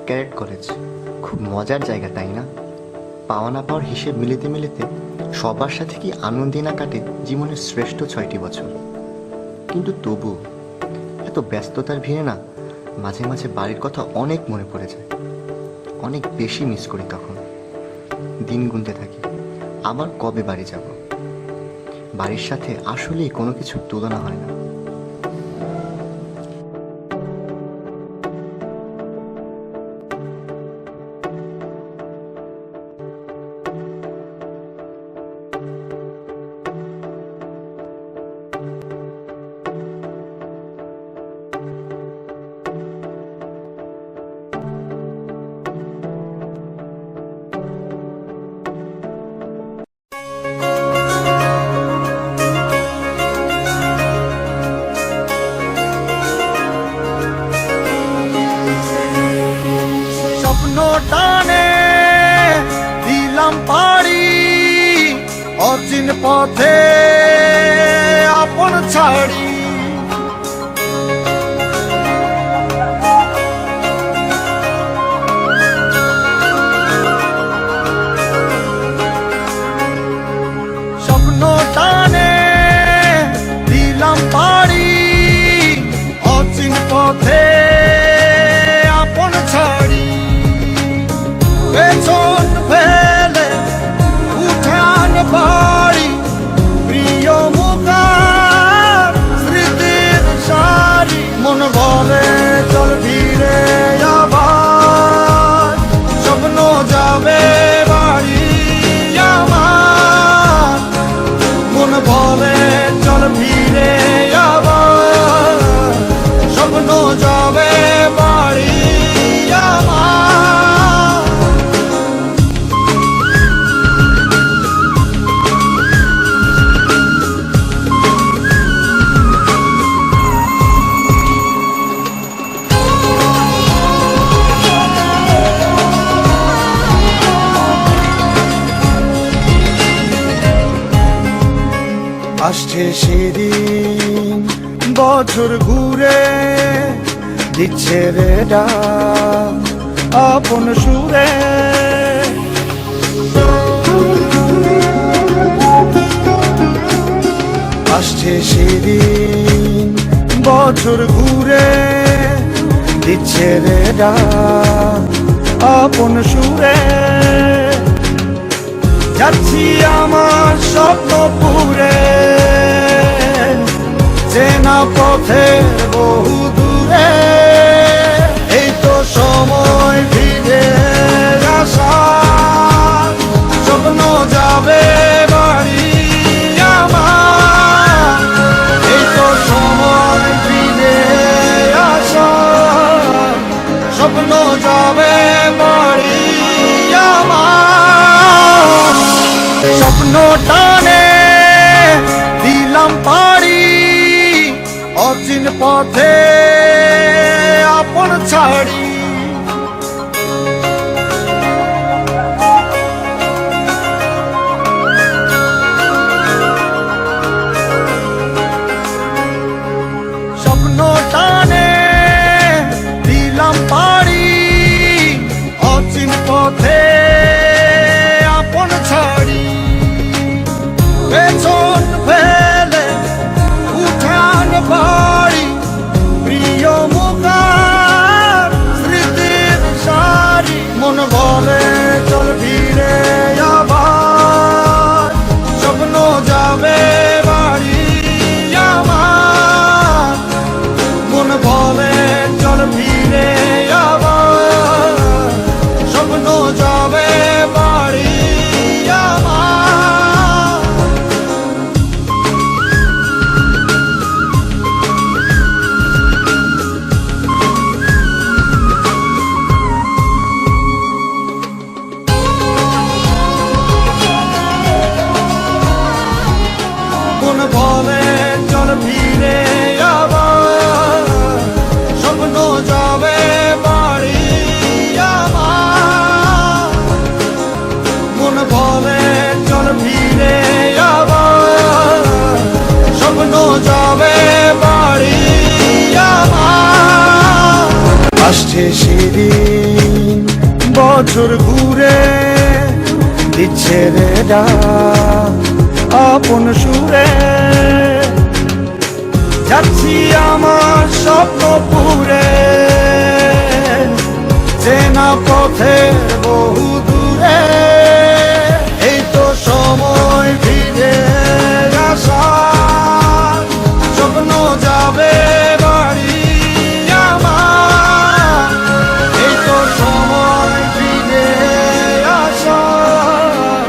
Cadet college খুব মজার জায়গা, তাই না? পাওয়া না পাওয়ার হিসেব মিলিতে মিলিতে সবার সাথে কি আনন্দে না কাটে জীবনের শ্রেষ্ঠ 6টি বছর। কিন্তু তবু এত ব্যস্ততার ভিড়ে না মাঝে মাঝে বাড়ির কথা অনেক মনে পড়ে যায়, অনেক বেশি মিস করি। তখন দিন গুনতে থাকি, আবার কবে বাড়ি যাব। বাড়ির সাথে আসলেই কোনো কিছুর তুলনা হয় না। টানে দিলাম পাড়ি অচিন পথে আপন ছাড়ি। স্বপ্ন টানে দিলাম পাড়ি অচিন পথে আপন ছাড়ি। পেছন ফেলে উঠান বাড়ি প্রিয় মুখার স্মৃতির সারি। মন বলে চল ফিরে আবার, স্বপ্ন যাবে বাড়ি আমার। মন বলে চল ফিরে আবার, স্বপ্ন যাবে বাড়ি আমার। আসছে সেদিন বছর ঘুরে দিচ্ছে রে ডাক আপন সুরে। আসছে সেদিন বছর ঘুরে দিচ্ছে রে ডাক আপন সুরে। যাচ্ছি আমার স্বপ্ন পুরে চেনা পথের বহু দূরে। এই তো সময় ফিরে আসা, স্বপ্ন যাবে বাড়ি আমার। এই তো সময় ফিরে আসা, স্বপ্ন যাবে বাড়ি আমার। স্বপ্ন টানে দিলাম পাড়ি অচিন পথে আপন ছাড়ি। স্বপ্ন টানে দিলাম পাড়ি অচিন পথে আপন ছাড়ি। পেছন ফেলে উঠান বাড়ি প্রিয় মুখার স্মৃতির সারি। মন বলে চল ফিরে আবার, স্বপ্ন যাবে বাড়ি আমার। মন বলে চল ফিরে আবার, স্বপ্ন যাবে বাড়ি আমার। মন বলে চল ফিরে আবার, স্বপ্ন যাবে বাড়ি আমার। মন বলে চল ফিরে আবার, স্বপ্ন যাবে বাড়ি আমার। আসছে সেদিন বছর ঘুরে দিচ্ছে রে ডাক আপন সুরে, যাচ্ছি আমার স্বপ্ন পুরে চেনা পথে বহু দূরে। এই তো সময় ফিরে আসার, স্বপ্ন যাবে বাড়ি আমার। এই তো সময় ফিরে আসার,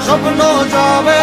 স্বপ্ন যাবে